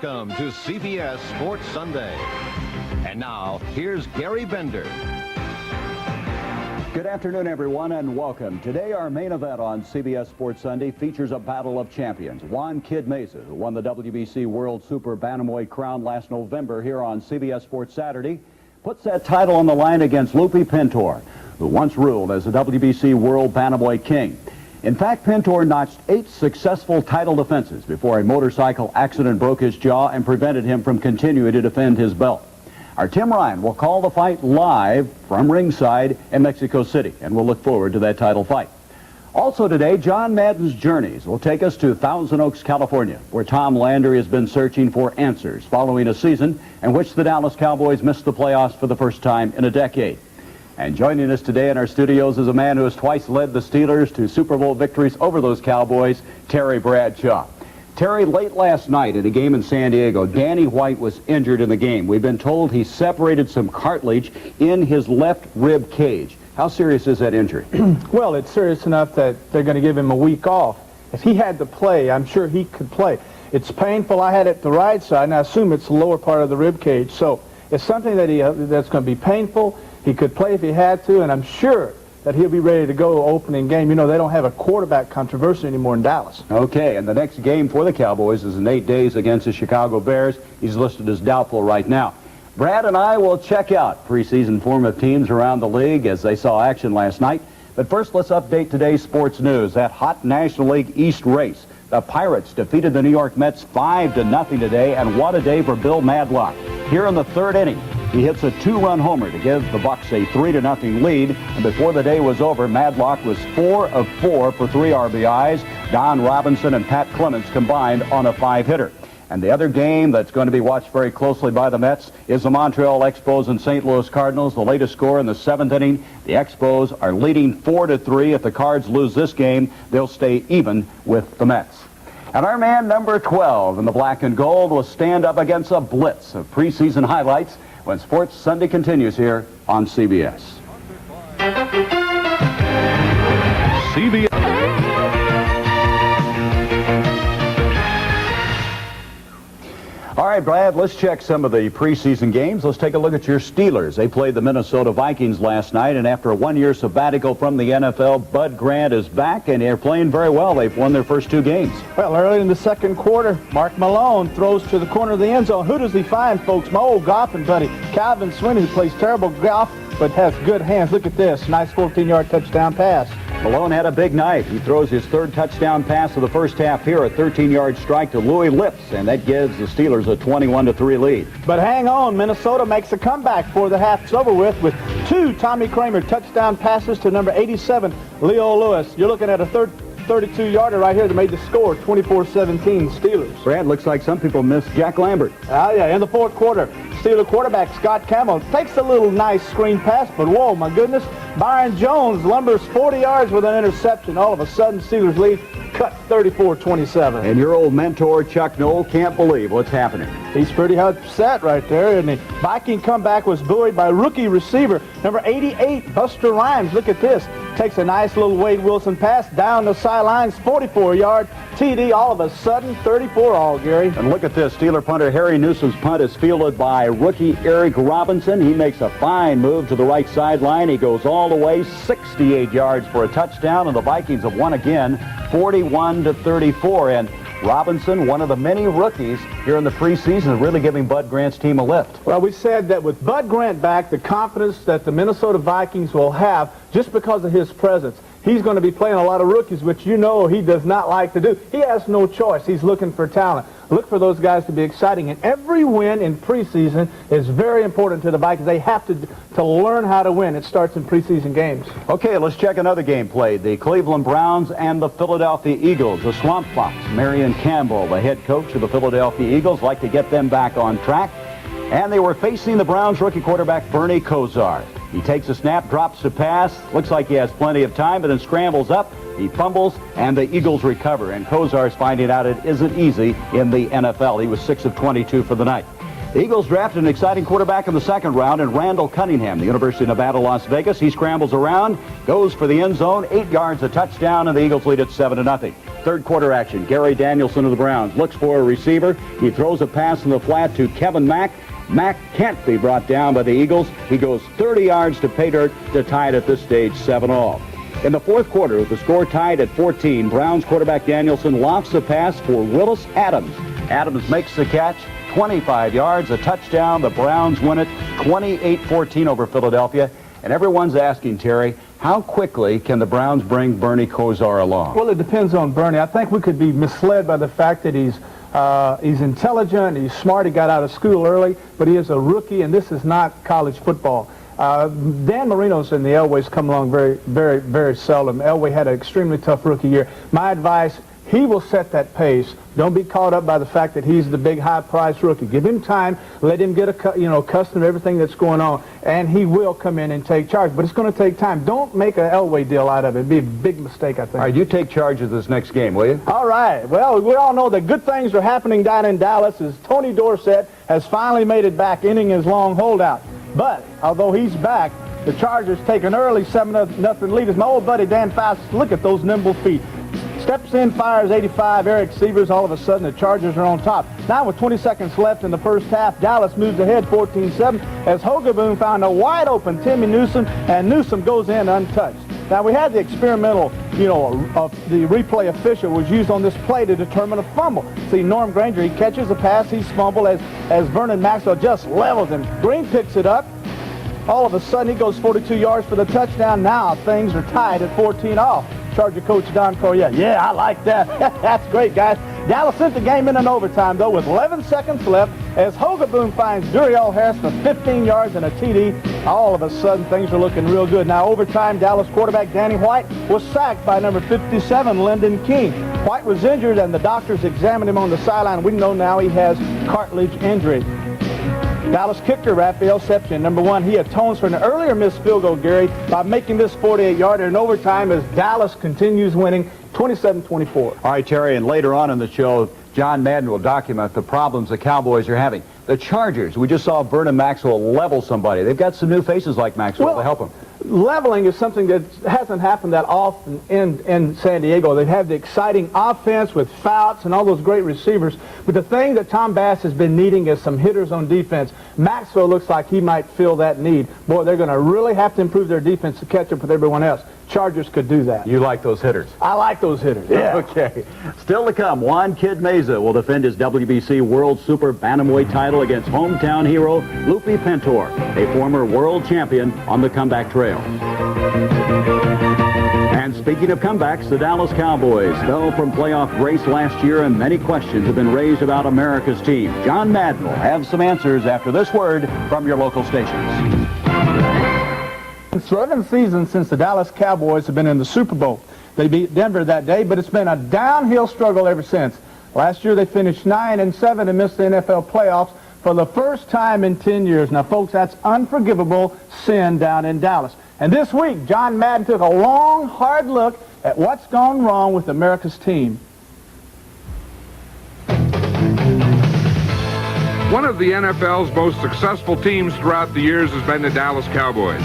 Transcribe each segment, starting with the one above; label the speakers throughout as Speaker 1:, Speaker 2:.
Speaker 1: Welcome to CBS Sports Sunday. And now, here's Gary Bender.
Speaker 2: Good afternoon, everyone, and welcome. Today, our main event on CBS Sports Sunday features a battle of champions. Juan Kid Mesa, who won the WBC World Super Bantamweight crown last November here on CBS Sports Saturday, puts that title on the line against Lupe Pintor, who once ruled as the WBC World Bantamweight King. In fact, Pintor notched 8 successful title defenses before a motorcycle accident broke his jaw and prevented him from continuing to defend his belt. Our Tim Ryan will call the fight live from ringside in Mexico City, and we'll look forward to that title fight. Also today, John Madden's Journeys will take us to Thousand Oaks, California, where Tom Landry has been searching for answers following a season in which the Dallas Cowboys missed the playoffs for the first time in a decade. And joining us today in our studios is a man who has twice led the Steelers to Super Bowl victories over those Cowboys, Terry Bradshaw. Terry, late last night at a game in San Diego, Danny White was injured in the game. We've been told he separated some cartilage in his left rib cage. How serious is that injury?
Speaker 3: Well, it's serious enough that they're going to give him a week off. If he had to play, I'm sure he could play. It's painful. I had it the right side, and I assume it's the lower part of the rib cage. So it's something that that's going to be painful. He could play if he had to, and I'm sure that he'll be ready to go opening game. You know, they don't have a quarterback controversy anymore in Dallas.
Speaker 2: Okay, and the next game for the Cowboys is in 8 days against the Chicago Bears. He's listed as doubtful right now. Brad and I will check out preseason form of teams around the league as they saw action last night. But first, let's update today's sports news. That hot National League East race. The Pirates defeated the New York Mets 5-0 today, and what a day for Bill Madlock. Here in the third inning, he hits a 2-run homer to give the Bucs a 3-0 lead. And before the day was over, Madlock was 4 of 4 for 3 RBIs. Don Robinson and Pat Clements combined on a 5-hitter. And the other game that's going to be watched very closely by the Mets is the Montreal Expos and St. Louis Cardinals. The latest score in the 7th inning, the Expos are leading 4-3. If the Cards lose this game, they'll stay even with the Mets. And our man number 12 in the black and gold will stand up against a blitz of preseason highlights when Sports Sunday continues here on CBS. CBS. All right, Brad, let's check some of the preseason games. Let's take a look at your Steelers. They played the Minnesota Vikings last night, and after a one-year sabbatical from the NFL, Bud Grant is back, and they're playing very well. They've won their first 2 games.
Speaker 3: Well, early in the second quarter, Mark Malone throws to the corner of the end zone. Who does he find, folks? My old golfing buddy, Calvin Swinney, who plays terrible golf but has good hands. Look at this. Nice 14-yard touchdown pass.
Speaker 2: Malone had a big night. He throws his 3rd touchdown pass of the first half here, a 13-yard strike to Louis Lips, and that gives the Steelers a 21-3 lead.
Speaker 3: But hang on, Minnesota makes a comeback before the half's over with 2 Tommy Kramer touchdown passes to number 87, Leo Lewis. You're looking at a 32-yarder right here that made the score, 24-17 Steelers.
Speaker 2: Brad, looks like some people missed Jack Lambert.
Speaker 3: Oh, yeah, in the 4th quarter, Steeler quarterback Scott Campbell takes a little nice screen pass, but whoa, my goodness, Byron Jones lumbers 40 yards with an interception. All of a sudden, Steelers lead cut 34-27.
Speaker 2: And your old mentor, Chuck Noll, can't believe what's happening.
Speaker 3: He's pretty upset right there, and the Viking comeback was buoyed by rookie receiver number 88, Buster Rhymes. Look at this. Takes a nice little Wade Wilson pass down the sidelines, 44-yard TD. All of a sudden, 34 all, Gary.
Speaker 2: And look at this. Steeler punter Harry Newsom's punt is fielded by rookie Eric Robinson. He makes a fine move to the right sideline. He goes all the way, 68 yards for a touchdown, and the Vikings have won again, 41-34. And Robinson, one of the many rookies here in the preseason, is really giving Bud Grant's team a lift.
Speaker 3: Well, we said that with Bud Grant back, the confidence that the Minnesota Vikings will have just because of his presence. He's going to be playing a lot of rookies, which you know he does not like to do. He has no choice. He's looking for talent. Look for those guys to be exciting. And every win in preseason is very important to the Vikings. They have to learn how to win. It starts in preseason games.
Speaker 2: Okay, let's check another game played. The Cleveland Browns and the Philadelphia Eagles. The Swamp Fox, Marion Campbell, the head coach of the Philadelphia Eagles, like to get them back on track. And they were facing the Browns rookie quarterback Bernie Kosar. He takes a snap, drops the pass, looks like he has plenty of time, but then scrambles up. He fumbles, and the Eagles recover. And Kosar's finding out it isn't easy in the NFL. He was 6 of 22 for the night. The Eagles drafted an exciting quarterback in the second round in Randall Cunningham, the University of Nevada, Las Vegas. He scrambles around, goes for the end zone, 8 yards, a touchdown, and the Eagles lead it 7-0. Third quarter action. Gary Danielson of the Browns looks for a receiver. He throws a pass in the flat to Kevin Mack. Mack can't be brought down by the Eagles. He goes 30 yards to pay dirt to tie it at this stage 7-all. In the fourth quarter, with the score tied at 14, Browns quarterback Danielson lofts a pass for Willis Adams. Adams makes the catch, 25 yards, a touchdown. The Browns win it 28-14 over Philadelphia. And everyone's asking, Terry, how quickly can the Browns bring Bernie Kosar along?
Speaker 3: Well, it depends on Bernie. I think we could be misled by the fact that he's intelligent, he's smart, he got out of school early, but he is a rookie, and this is not college football. Dan Marino's in the Elways come along very, very, very seldom. Elway had an extremely tough rookie year. My advice, he will set that pace. Don't be caught up by the fact that he's the big high-priced rookie. Give him time. Let him get accustomed to everything that's going on, and he will come in and take charge. But it's going to take time. Don't make an Elway deal out of it. It'd be a big mistake, I think.
Speaker 2: All right, you take charge of this next game, will you?
Speaker 3: All right. Well, we all know that good things are happening down in Dallas as Tony Dorsett has finally made it back, ending his long holdout. But although he's back, the Chargers take an early 7-0 lead. As my old buddy Dan Faust, look at those nimble feet. Steps in, fires 85, Eric Sievers. All of a sudden, the Chargers are on top. Now, with 20 seconds left in the first half, Dallas moves ahead 14-7 as Hogaboom found a wide-open Timmy Newsom, and Newsom goes in untouched. Now, we had the experimental, of the replay official was used on this play to determine a fumble. See, Norm Granger, he catches a pass, he's fumbled as Vernon Maxwell just levels him. Green picks it up. All of a sudden, he goes 42 yards for the touchdown. Now, things are tied at 14-all. Charger coach Don Correa. Yeah, I like that. That's great, guys. Dallas sent the game in an overtime, though, with 11 seconds left as Hogaboom finds Duriel Harris for 15 yards and a TD. All of a sudden, things are looking real good. Now, overtime, Dallas quarterback Danny White was sacked by number 57, Lyndon King. White was injured, and the doctors examined him on the sideline. We know now he has cartilage injury. Dallas kicker Raphael Sepchen, number 1, he atones for an earlier missed field goal, Gary, by making this 48-yarder in overtime as Dallas continues winning 27-24.
Speaker 2: All right, Terry, and later on in the show, John Madden will document the problems the Cowboys are having. The Chargers, we just saw Vernon Maxwell level somebody. They've got some new faces like Maxwell to help them.
Speaker 3: Leveling is something that hasn't happened that often in San Diego. They have the exciting offense with Fouts and all those great receivers. But the thing that Tom Bass has been needing is some hitters on defense. Maxwell looks like he might fill that need. Boy, they're going to really have to improve their defense to catch up with everyone else. Chargers could do that.
Speaker 2: You like those hitters?
Speaker 3: I like those hitters, yeah.
Speaker 2: Okay. Still to come, Juan Kid Meza will defend his WBC World Super Bantamweight title against hometown hero Lupe Pintor, a former world champion on the comeback trail. And speaking of comebacks, the Dallas Cowboys fell from playoff race last year, and many questions have been raised about America's team. John Madden will have some answers after this word from your local stations.
Speaker 3: It's 11 seasons since the Dallas Cowboys have been in the Super Bowl. They beat Denver that day, but it's been a downhill struggle ever since. Last year they finished 9-7 and missed the NFL playoffs for the first time in 10 years. Now, folks, that's unforgivable sin down in Dallas. And this week, John Madden took a long, hard look at what's gone wrong with America's team.
Speaker 4: One of the NFL's most successful teams throughout the years has been the Dallas Cowboys.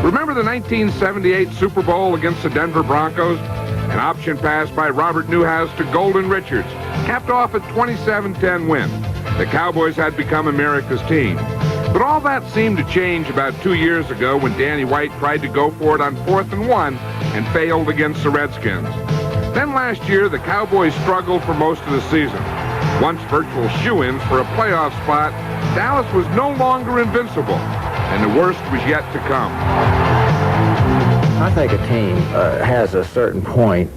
Speaker 4: Remember the 1978 Super Bowl against the Denver Broncos? An option pass by Robert Newhouse to Golden Richards capped off a 27-10 win. The Cowboys had become America's team. But all that seemed to change about 2 years ago when Danny White tried to go for it on 4th and 1 and failed against the Redskins. Then last year, the Cowboys struggled for most of the season. Once virtual shoo-ins for a playoff spot, Dallas was no longer invincible, and the worst was yet to come.
Speaker 5: I think a team has a certain point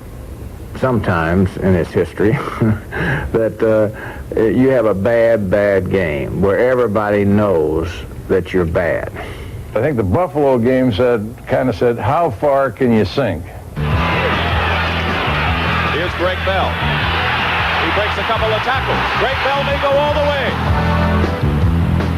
Speaker 5: sometimes in its history that you have a bad game where everybody knows that you're bad.
Speaker 6: I think the Buffalo game kind of said, how far can you sink?
Speaker 7: Here's Greg Bell. He breaks a couple of tackles. Greg Bell may go all the way.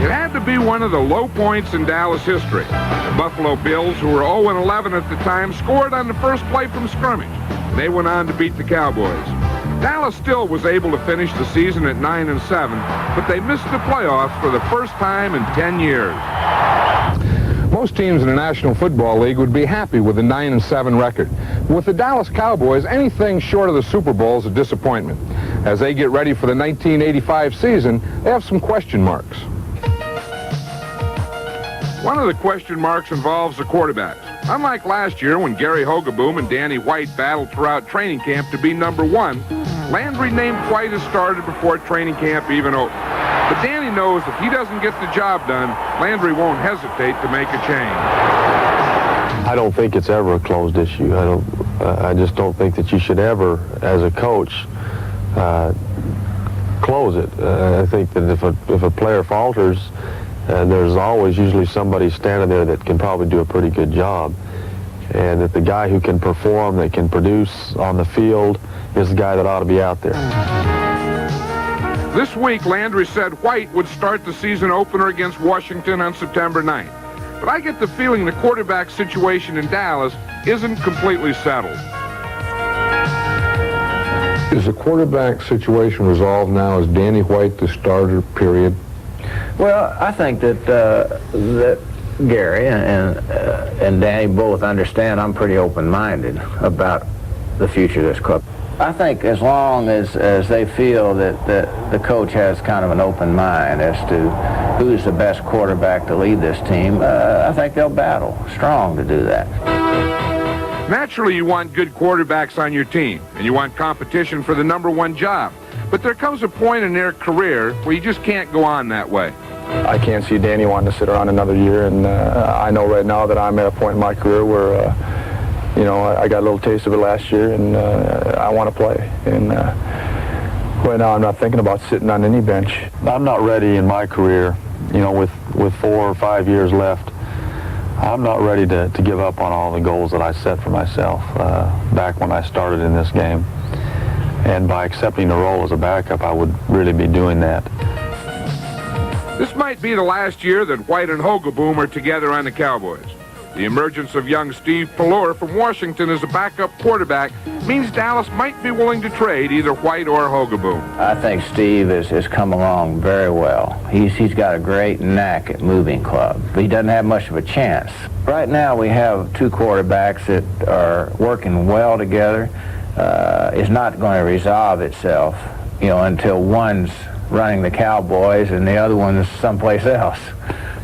Speaker 4: It had to be one of the low points in Dallas history. The Buffalo Bills, who were 0-11 at the time, scored on the first play from scrimmage. They went on to beat the Cowboys. Dallas still was able to finish the season at 9-7, but they missed the playoffs for the first time in 10 years.
Speaker 6: Most teams in the National Football League would be happy with a 9-7 record. With the Dallas Cowboys, anything short of the Super Bowl is a disappointment. As they get ready for the 1985 season, they have some question marks.
Speaker 4: One of the question marks involves the quarterbacks. Unlike last year when Gary Hogeboom and Danny White battled throughout training camp to be number one, Landry named White as starter before training camp even opened. But Danny knows if he doesn't get the job done, Landry won't hesitate to make a change.
Speaker 8: I don't think it's ever a closed issue. I just don't think that you should ever, as a coach, close it. I think that if a player falters, there's always usually somebody standing there that can probably do a pretty good job. And that the guy who can perform, that can produce on the field, is the guy that ought to be out there.
Speaker 4: This week, Landry said White would start the season opener against Washington on September 9th. But I get the feeling the quarterback situation in Dallas isn't completely settled.
Speaker 6: Is the quarterback situation resolved now? Is Danny White the starter, period?
Speaker 5: Well, I think that Gary and Danny both understand I'm pretty open-minded about the future of this club. I think as long as they feel that the coach has kind of an open mind as to who's the best quarterback to lead this team, I think they'll battle strong to do that.
Speaker 4: Naturally, you want good quarterbacks on your team, and you want competition for the number one job. But there comes a point in their career where you just can't go on that way.
Speaker 8: I can't see Danny wanting to sit around another year, and I know right now that I'm at a point in my career where, I got a little taste of it last year, and I want to play. And right now I'm not thinking about sitting on any bench. I'm not ready in my career, with 4 or 5 years left. I'm not ready to give up on all the goals that I set for myself back when I started in this game. And by accepting the role as a backup, I would really be doing that.
Speaker 4: This might be the last year that White and Hogeboom are together on the Cowboys. The emergence of young Steve Pallure from Washington as a backup quarterback means Dallas might be willing to trade either White or Hogeboom.
Speaker 5: I think Steve has come along very well. He's got a great knack at moving club, but he doesn't have much of a chance. Right now we have two quarterbacks that are working well together. It's not going to resolve itself, until one's running the Cowboys and the other one's someplace else.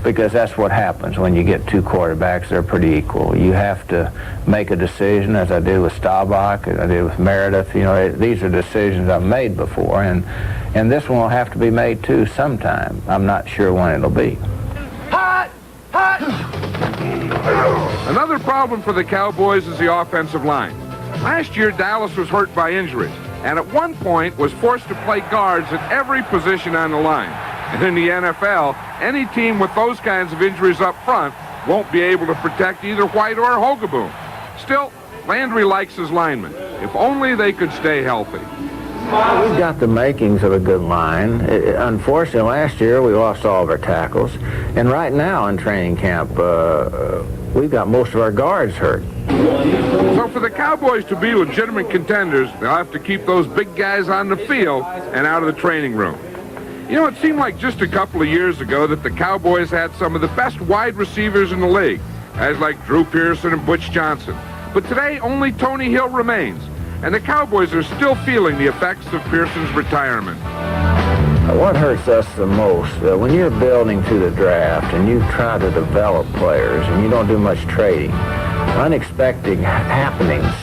Speaker 5: Because that's what happens when you get two quarterbacks. They're pretty equal. You have to make a decision, as I did with Staubach, as I did with Meredith. These are decisions I've made before, and this one will have to be made too sometime. I'm not sure when it'll be.
Speaker 4: Hot! Hot! Another problem for the Cowboys is the offensive line. Last year, Dallas was hurt by injuries, and at one point was forced to play guards at every position on the line. And in the NFL, any team with those kinds of injuries up front won't be able to protect either White or Hogeboom. Still, Landry likes his linemen. If only they could stay healthy.
Speaker 5: We've got the makings of a good line. Unfortunately, last year we lost all of our tackles. And right now in training camp, we've got most of our guards hurt.
Speaker 4: So for the Cowboys to be legitimate contenders, they'll have to keep those big guys on the field and out of the training room. It seemed like just a couple of years ago that the Cowboys had some of the best wide receivers in the league, guys like Drew Pearson and Butch Johnson. But today, only Tony Hill remains, and the Cowboys are still feeling the effects of Pearson's retirement.
Speaker 5: What hurts us the most, when you're building through the draft and you try to develop players and you don't do much trading, unexpected happenings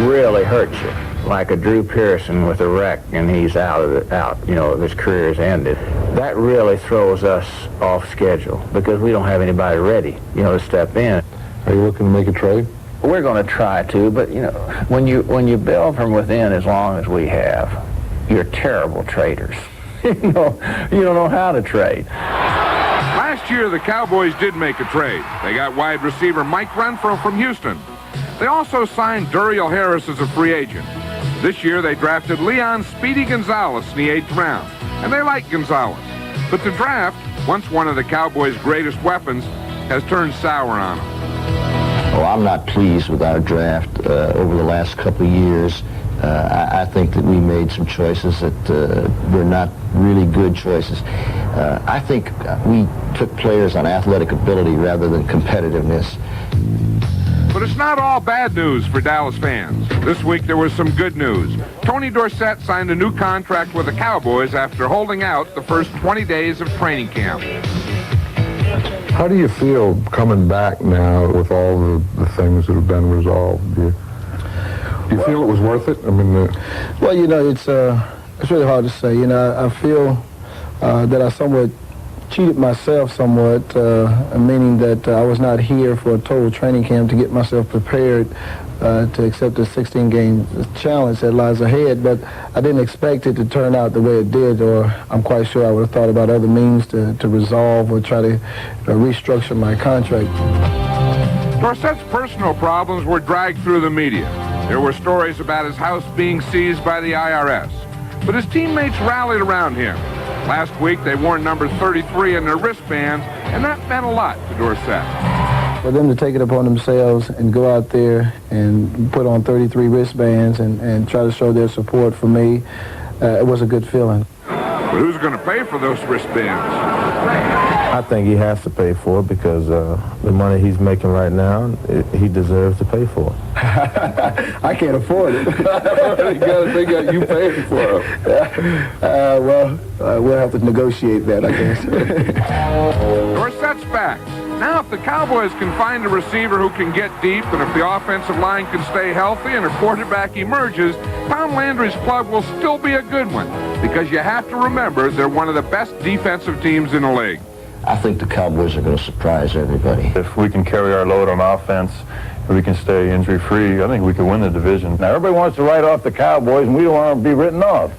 Speaker 5: really hurt you. Like a Drew Pearson with a wreck and he's his career's ended. That really throws us off schedule because we don't have anybody ready, to step in.
Speaker 6: Are you looking to make a trade?
Speaker 5: We're going to try to, but when you build from within as long as we have, you're terrible traders. You don't know how to trade.
Speaker 4: Last year, the Cowboys did make a trade. They got wide receiver Mike Renfro from Houston. They also signed Duriel Harris as a free agent. This year, they drafted Leon Speedy Gonzalez in the 8th round, and they like Gonzalez. But the draft, once one of the Cowboys' greatest weapons, has turned sour on them.
Speaker 9: Well, I'm not pleased with our draft over the last couple of years. I think that we made some choices that were not really good choices. I think we took players on athletic ability rather than competitiveness.
Speaker 4: But it's not all bad news for Dallas fans. This week there was some good news. Tony Dorsett signed a new contract with the Cowboys after holding out the first 20 days of training camp.
Speaker 6: How do you feel coming back now with all the things that have been resolved? Do you feel it was worth it? I mean,
Speaker 10: well, you know, it's really hard to say. You know, I feel that I somewhat cheated myself somewhat, meaning that I was not here for a total training camp to get myself prepared to accept the 16-game challenge that lies ahead, but I didn't expect it to turn out the way it did, or I'm quite sure I would have thought about other means to resolve or try to restructure my contract.
Speaker 4: Dorsett's personal problems were dragged through the media. There were stories about his house being seized by the IRS, but his teammates rallied around him. Last week, they wore number 33 in their wristbands, and that meant a lot to Dorsett.
Speaker 10: For them to take it upon themselves and go out there and put on 33 wristbands and try to show their support for me, it was a good feeling.
Speaker 4: But who's going to pay for those wristbands?
Speaker 11: I think he has to pay for it because the money he's making right now, he deserves to pay for it.
Speaker 10: I can't afford it.
Speaker 6: they got you paying for it.
Speaker 10: Well, we'll have to negotiate that, I guess.
Speaker 4: Dorsett's back. Now, if the Cowboys can find a receiver who can get deep, and if the offensive line can stay healthy and a quarterback emerges, Tom Landry's club will still be a good one, because you have to remember they're one of the best defensive teams in the league.
Speaker 9: I think the Cowboys are going to surprise everybody.
Speaker 8: If we can carry our load on offense, if we can stay injury-free, I think we can win the division.
Speaker 5: Now, everybody wants to write off the Cowboys, and we don't want to be written off.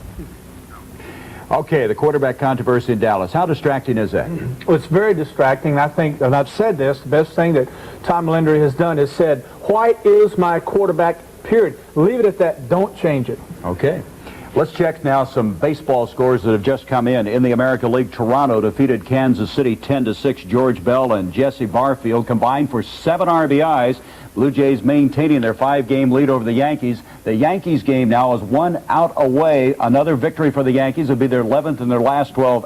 Speaker 2: Okay, the quarterback controversy in Dallas. How distracting is that?
Speaker 3: Well, it's very distracting. I think, and I've said this, the best thing that Tom Landry has done is said, White is my quarterback, period. Leave it at that. Don't change it.
Speaker 2: Okay. Let's check now some baseball scores that have just come in. In the American League, Toronto defeated Kansas City 10-6. George Bell and Jesse Barfield combined for 7 RBIs. Blue Jays maintaining their 5-game lead over the Yankees. The Yankees game now is 1 out away. Another victory for the Yankees will be their 11th in their last 12